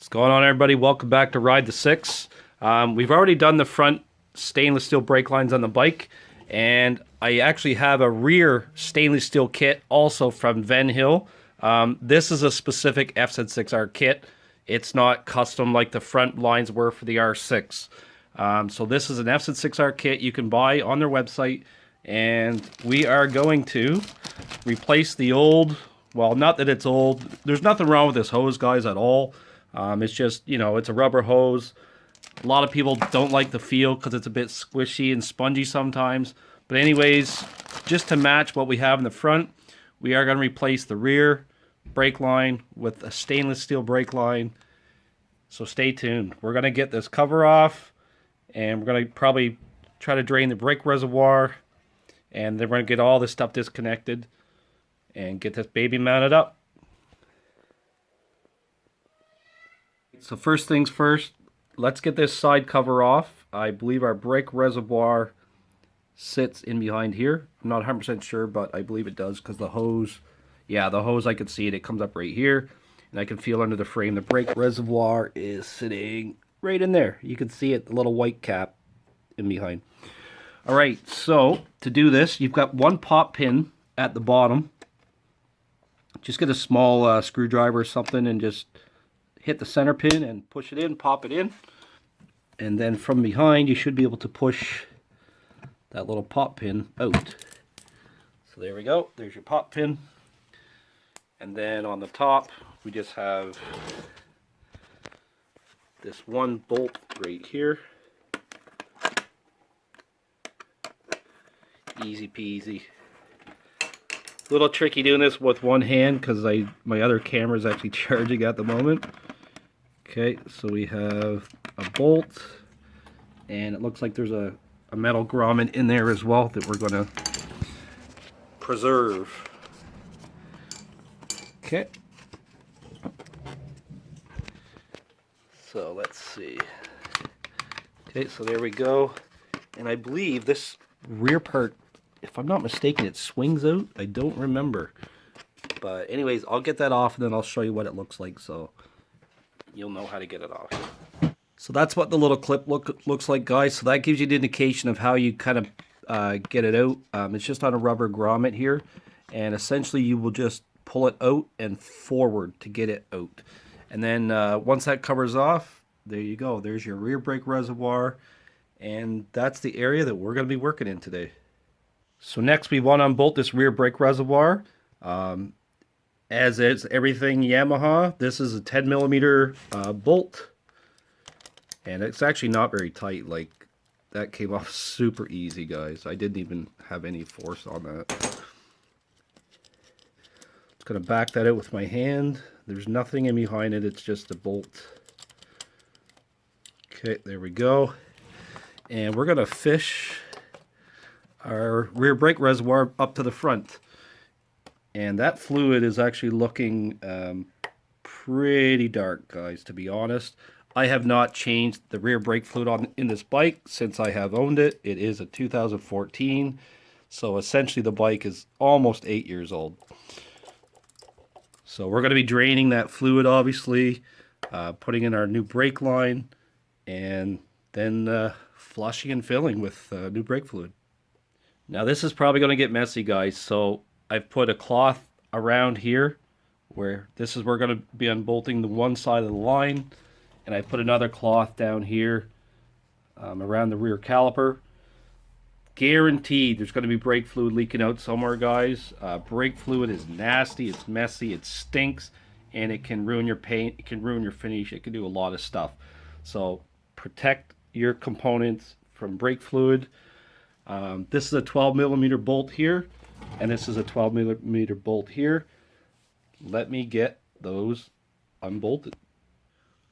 What's going on, everybody? Welcome back to Ride the Six. We've already done the front stainless steel brake lines on the bike, and I actually have a rear stainless steel kit also from Venhill. This is a specific FZ6R kit. It's not custom like the front lines were for the R6. So this is an FZ6R kit you can buy on their website, and we are going to replace the old, well, not that it's old. There's nothing wrong with this hose, guys, at all. It's just, it's a rubber hose. A lot of people don't like the feel because it's a bit squishy and spongy sometimes. But anyways, just to match what we have in the front, we are going to replace the rear brake line with a stainless steel brake line. So stay tuned. We're going to get this cover off, and we're going to probably try to drain the brake reservoir, and then we're going to get all this stuff disconnected and get this baby mounted up. So first things first, let's get this side cover off. I believe our brake reservoir sits in behind here. I'm not 100% sure, but I believe it does because the hose, the hose, I can see it. It comes up right here, and I can feel under the frame the brake reservoir is sitting right in there. You can see it, the little white cap in behind. All right, so to do this, you've got one pop pin at the bottom. Just get a small screwdriver or something and just hit the center pin and push it in, pop it in. And then from behind, you should be able to push that little pop pin out. So there we go. There's your pop pin. And then on the top, we just have this one bolt right here. Easy peasy. A little tricky doing this with one hand because my other camera is actually charging at the moment. Okay, so we have a bolt, and it looks like there's a metal grommet in there as well that we're going to preserve. Okay. So let's see. Okay, so there we go. And I believe this rear part, if I'm not mistaken, it swings out. I don't remember. But anyways, I'll get that off and then I'll show you what it looks like so you'll know how to get it off. So that's what the little clip looks like, guys. So that gives you the indication of how you kind of get it out. It's just on a rubber grommet here. And essentially you will just pull it out and forward to get it out. And then once that covers off, there you go. There's your rear brake reservoir. And that's the area that we're going to be working in today. So next we want to unbolt this rear brake reservoir. As is everything Yamaha, this is a 10 millimeter bolt. And it's actually not very tight. Like, that came off super easy, guys. I didn't even have any force on that. Just going to back that out with my hand. There's nothing in behind it. It's just a bolt. Okay, there we go. And we're going to fish our rear brake reservoir up to the front. And that fluid is actually looking pretty dark, guys, to be honest. I have not changed the rear brake fluid in this bike since I have owned it. It is a 2014, so essentially the bike is almost 8 years old. So we're going to be draining that fluid, obviously, putting in our new brake line, and then flushing and filling with new brake fluid. Now this is probably going to get messy, guys, so I've put a cloth around here where this is where we're going to be unbolting the one side of the line, and I put another cloth down here around the rear caliper. Guaranteed there's going to be brake fluid leaking out somewhere, guys. Brake fluid is nasty, it's messy, it stinks, and it can ruin your paint, it can ruin your finish, it can do a lot of stuff. So protect your components from brake fluid. This is a 12 millimeter bolt here, and this is a 12 millimeter bolt here. Let me get those unbolted.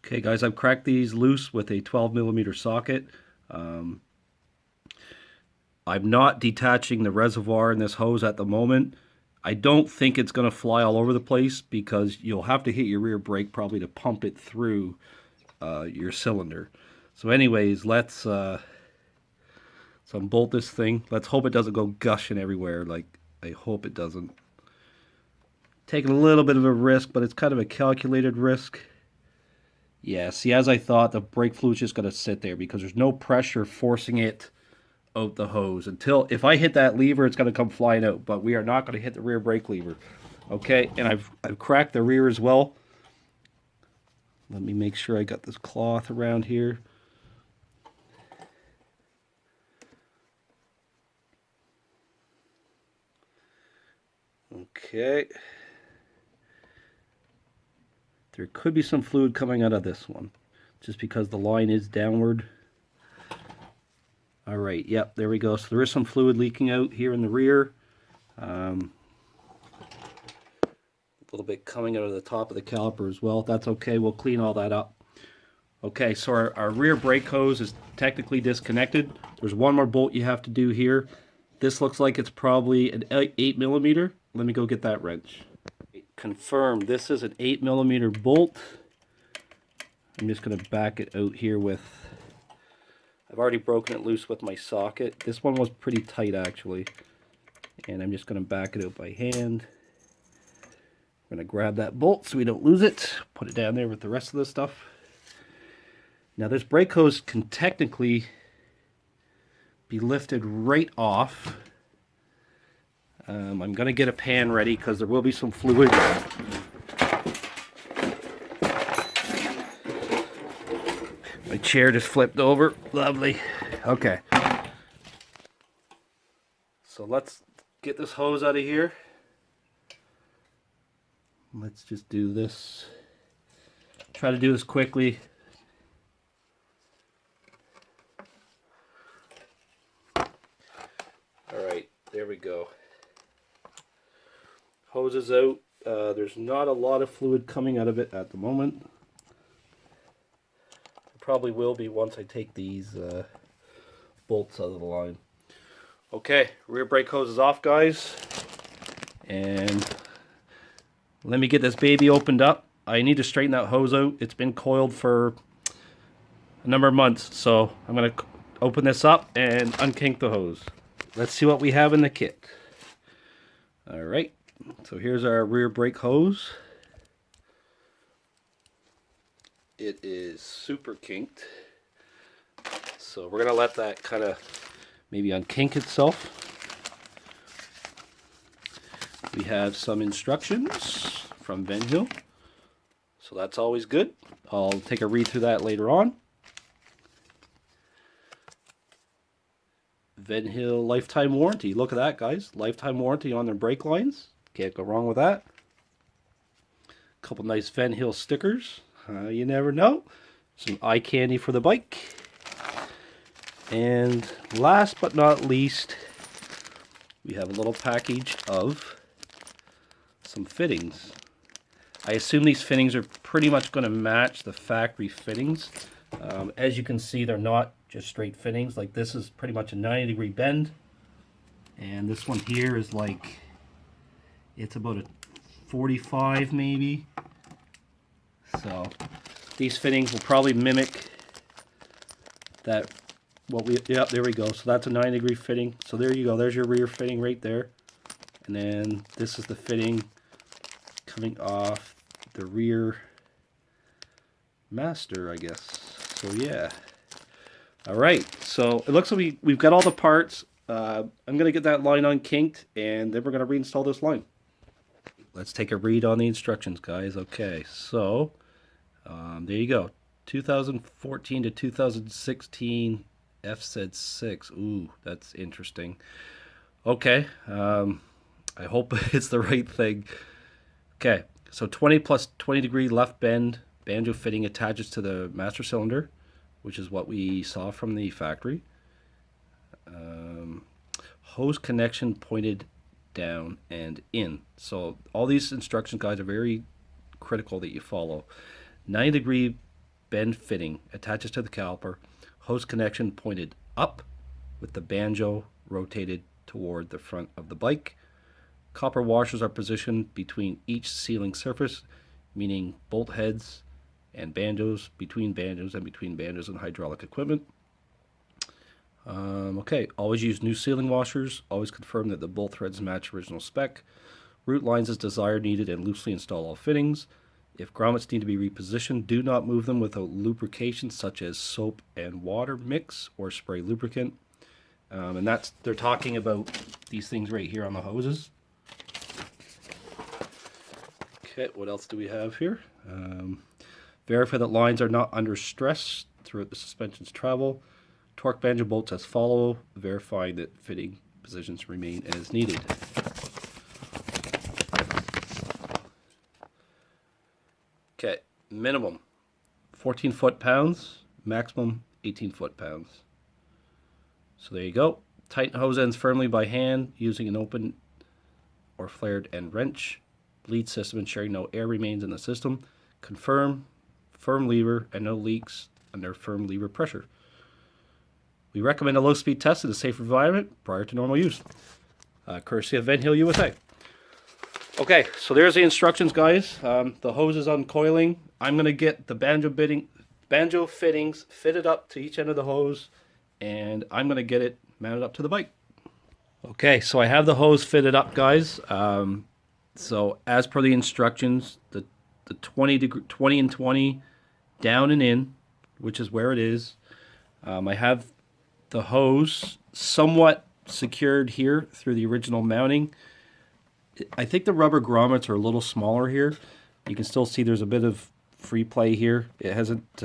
Okay, guys, I've cracked these loose with a 12 millimeter socket. I'm not detaching the reservoir in this hose at the moment. I don't think it's going to fly all over the place because you'll have to hit your rear brake probably to pump it through your cylinder. So anyways, let's unbolt this thing. Let's hope it doesn't go gushing everywhere. Like, I hope it doesn't. Taking a little bit of a risk, but it's kind of a calculated risk. Yeah, see, as I thought, the brake fluid's just going to sit there because there's no pressure forcing it out the hose. Until, if I hit that lever, it's going to come flying out, but we are not going to hit the rear brake lever. Okay, and I've cracked the rear as well. Let me make sure I got this cloth around here. Okay. There could be some fluid coming out of this one, just because the line is downward. All right, yep, there we go. So there is some fluid leaking out here in the rear. A little bit coming out of the top of the caliper as well. That's okay, we'll clean all that up. Okay, so our rear brake hose is technically disconnected. There's one more bolt you have to do here. This looks like it's probably an 8mm. Let me go get that wrench. Confirm, this is an 8mm bolt. I'm just going to back it out here with... I've already broken it loose with my socket. This one was pretty tight actually. And I'm just going to back it out by hand. I'm going to grab that bolt so we don't lose it. Put it down there with the rest of the stuff. Now this brake hose can technically be lifted right off. I'm going to get a pan ready because there will be some fluid. My chair just flipped over. Lovely. Okay. So let's get this hose out of here. Let's just do this. Try to do this quickly. Alright, there we go. Hose is out. There's not a lot of fluid coming out of it at the moment. Probably will be once I take these bolts out of the line. Okay, rear brake hose is off, guys. And let me get this baby opened up. I need to straighten that hose out. It's been coiled for a number of months. So I'm going to open this up and unkink the hose. Let's see what we have in the kit. Alright, so here's our rear brake hose. It is super kinked, so we're gonna let that kind of maybe unkink itself. We have some instructions from Venhill, so that's always good. I'll take a read through that later on. Venhill lifetime warranty. Look at that, guys. Lifetime warranty on their brake lines. Can't go wrong with that. A couple nice Venhill stickers. You never know. Some eye candy for the bike. And last but not least, we have a little package of some fittings. I assume these fittings are pretty much going to match the factory fittings. As you can see, they're not just straight fittings. Like this is pretty much a 90-degree bend. And this one here is like, it's about a 45 maybe. So these fittings will probably mimic that, yep, there we go. So that's a 90-degree fitting. So there you go. There's your rear fitting right there. And then this is the fitting coming off the rear master, I guess. So yeah. All right. So it looks like we've got all the parts. I'm going to get that line unkinked, and then we're going to reinstall this line. Let's take a read on the instructions, guys. Okay, so there you go. 2014 to 2016 FZ6. Ooh, that's interesting. Okay, I hope it's the right thing. Okay, so 20 plus 20-degree left bend banjo fitting attaches to the master cylinder, which is what we saw from the factory. Hose connection pointed down and in. So all these instructions, guys, are very critical that you follow. 90-degree bend fitting attaches to the caliper. Hose connection pointed up with the banjo rotated toward the front of the bike. Copper washers are positioned between each sealing surface, meaning bolt heads and banjos, between banjos and hydraulic equipment. Okay, always use new sealing washers. Always confirm that the bolt threads match original spec. Root lines as desired, needed, and loosely install all fittings. If grommets need to be repositioned, do not move them without lubrication such as soap and water mix or spray lubricant. And they're talking about these things right here on the hoses. Okay, what else do we have here? Verify that lines are not under stress throughout the suspension's travel. Torque banjo bolts as follow, verifying that fitting positions remain as needed. Okay, minimum 14 foot-pounds, maximum 18 foot-pounds. So there you go. Tighten hose ends firmly by hand using an open or flared end wrench. Bleed system ensuring no air remains in the system. Confirm firm lever and no leaks under firm lever pressure. We recommend a low-speed test in a safe environment prior to normal use. Courtesy of Venhill, USA. Okay, so there's the instructions, guys. The hose is uncoiling. I'm going to get the banjo fittings fitted up to each end of the hose, and I'm going to get it mounted up to the bike. Okay, so I have the hose fitted up, guys. So as per the instructions, the 20 and 20 down and in, which is where it is. I have the hose somewhat secured here through the original mounting. I think the rubber grommets are a little smaller here. You can still see there's a bit of free play here. It hasn't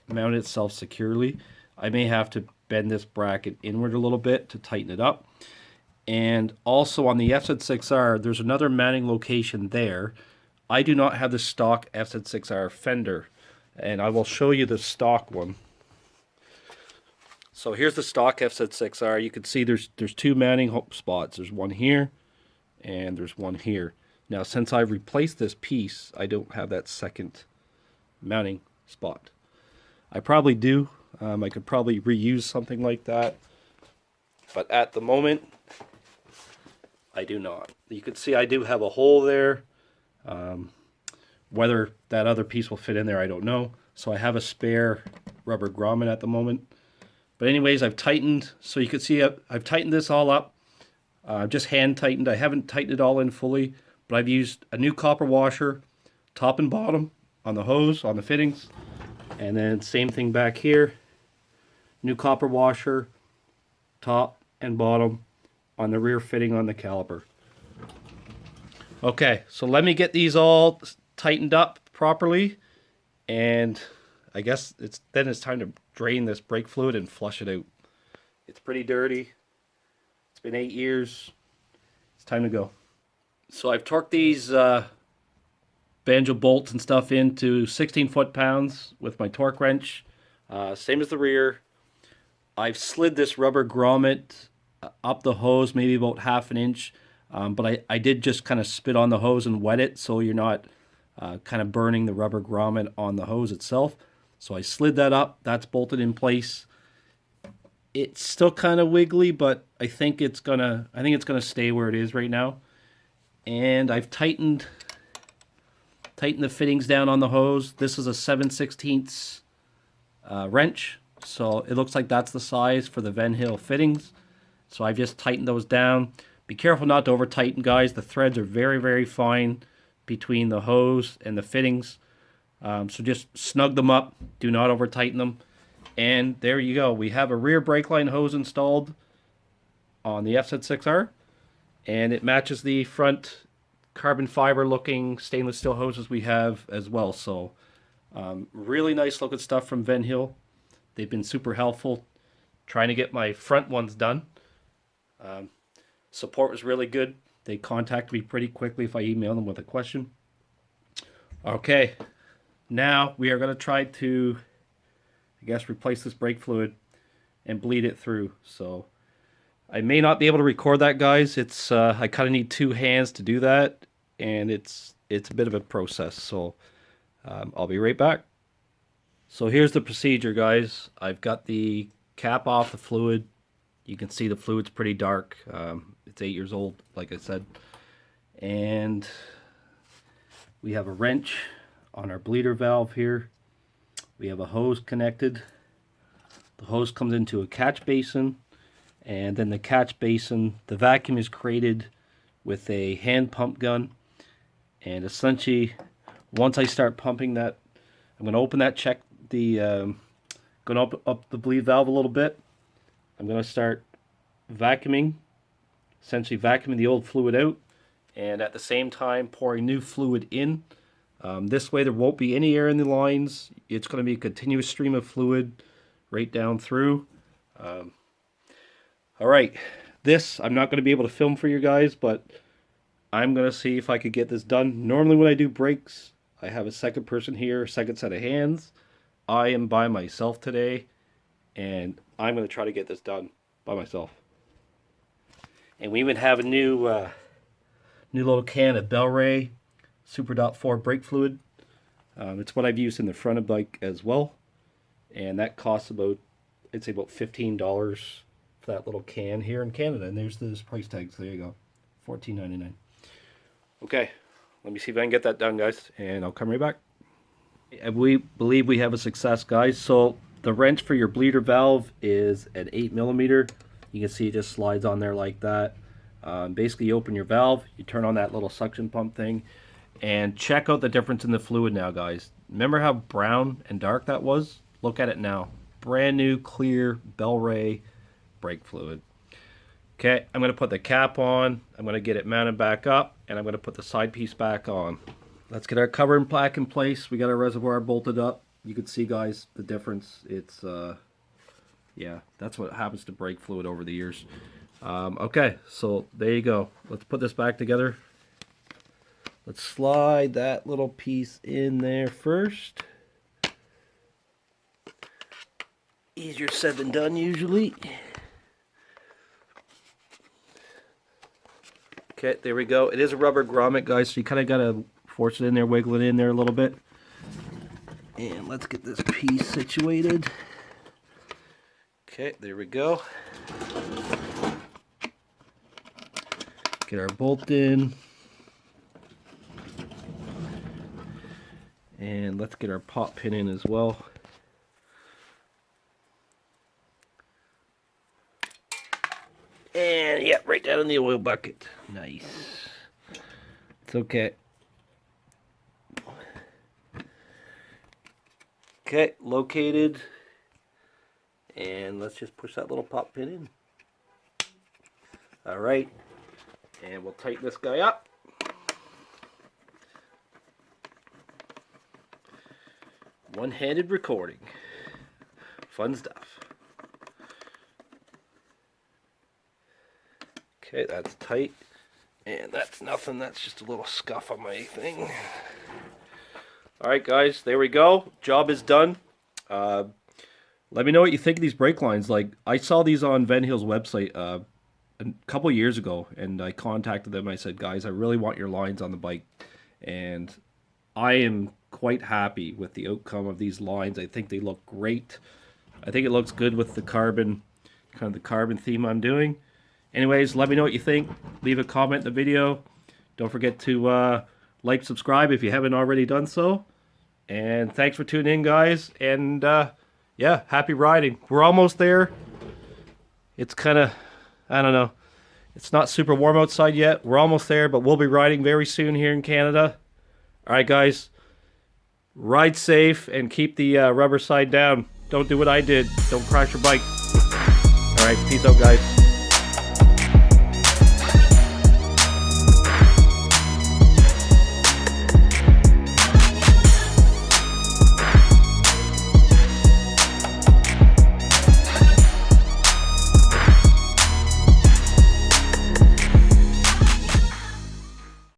mounted itself securely. I may have to bend this bracket inward a little bit to tighten it up. And also on the FZ6R, there's another mounting location there. I do not have the stock FZ6R fender, and I will show you the stock one. So here's the stock FZ6R. You can see there's two mounting spots. There's one here, and there's one here. Now, since I've replaced this piece, I don't have that second mounting spot. I probably do. I could probably reuse something like that, but at the moment, I do not. You can see I do have a hole there. Whether that other piece will fit in there, I don't know. So I have a spare rubber grommet at the moment. But anyways, I've tightened, so you can see I've tightened this all up. Just hand tightened. I haven't tightened it all in fully, but I've used a new copper washer, top and bottom, on the hose, on the fittings. And then same thing back here. New copper washer, top and bottom, on the rear fitting on the caliper. Okay, so let me get these all tightened up properly, and I guess it's time to drain this brake fluid and flush it out. It's pretty dirty. It's been 8 years. It's time to go. So I've torqued these banjo bolts and stuff into 16 foot-pounds with my torque wrench. Same as the rear. I've slid this rubber grommet up the hose maybe about ½ an inch, but I did just kind of spit on the hose and wet it so you're not kind of burning the rubber grommet on the hose itself. So I slid that up. That's bolted in place. It's still kind of wiggly, but I think it's gonna stay where it is right now. And I've tightened the fittings down on the hose. This is a 7/16 wrench, so it looks like that's the size for the Venhill fittings. So I've just tightened those down. Be careful not to over tighten, guys. The threads are very, very fine between the hose and the fittings. So just snug them up. Do not over tighten them. And there you go. We have a rear brake line hose installed on the FZ6R. And it matches the front carbon fiber looking stainless steel hoses we have as well. So really nice looking stuff from Venhill. They've been super helpful trying to get my front ones done. Support was really good. They contact me pretty quickly if I email them with a question. Okay, now we are going to try to, I guess, replace this brake fluid and bleed it through. So I may not be able to record that, guys. It's I kind of need two hands to do that, and it's a bit of a process. So I'll be right back. So here's the procedure, guys. I've got the cap off the fluid. You can see the fluid's pretty dark. It's 8 years old, like I said. And we have a wrench on our bleeder valve here. We have a hose connected. The hose comes into a catch basin. And then the catch basin, the vacuum is created with a hand pump gun. And essentially Once I start pumping that, I'm going to open that, check the, going to up the bleed valve a little bit. I'm going to start vacuuming, essentially vacuuming the old fluid out, and at the same time pouring new fluid in. This way there won't be any air in the lines. It's going to be a continuous stream of fluid right down through. All right, this I'm not going to be able to film for you guys, but I'm going to see if I could get this done. Normally when I do brakes, I have a second person here, second set of hands. I am by myself today, and I'm going to try to get this done by myself. And we even have a new little can of Bel-Ray Super Dot 4 brake fluid. It's what I've used in the front of the bike as well, and that costs about, I'd say about $15 for that little can here in Canada. And there's this price tag, so there you go, $14.99. Okay, let me see if I can get that done, guys, and I'll come right back. And we believe we have a success, guys. So the wrench for your bleeder valve is an 8mm. You can see it just slides on there like that. Basically, you open your valve, you turn on that little suction pump thing, and check out the difference in the fluid now, guys. Remember how brown and dark that was? Look at it now. Brand new, clear Bel-Ray brake fluid. Okay, I'm going to put the cap on. I'm going to get it mounted back up, and I'm going to put the side piece back on. Let's get our cover and plaque in place. We got our reservoir bolted up. You can see, guys, the difference. It's, yeah, that's what happens to brake fluid over the years. Okay, so there you go. Let's put this back together. Let's slide that little piece in there first. Easier said than done usually. Okay, there we go. It is a rubber grommet, guys, so you kind of got to force it in there, wiggle it in there a little bit. And let's get this piece situated. Okay, there we go. Get our bolt in. And let's get our pop pin in as well. And yeah, right down in the oil bucket. Nice. It's okay. Okay, located. And let's just push that little pop pin in. All right. And we'll tighten this guy up. One-handed recording. Fun stuff. Okay, that's tight. And that's nothing. That's just a little scuff on my thing. Alright, guys. There we go. Job is done. Let me know what you think of these brake lines. Like, I saw these on Venhill's website a couple years ago, and I contacted them. I said, guys, I really want your lines on the bike. And I am quite happy with the outcome of these lines. I think they look great. I think it looks good with the carbon, kind of the carbon theme I'm doing. Anyways, let me know what you think. Leave a comment in the video. Don't forget to like, subscribe if you haven't already done so. And thanks for tuning in, guys. And yeah, happy riding. We're almost there. It's kind of, I don't know. It's not super warm outside yet. We're almost there, but we'll be riding very soon here in Canada. All right, guys. Ride safe and keep the rubber side down. Don't do what I did. Don't crash your bike. All right, peace out, guys.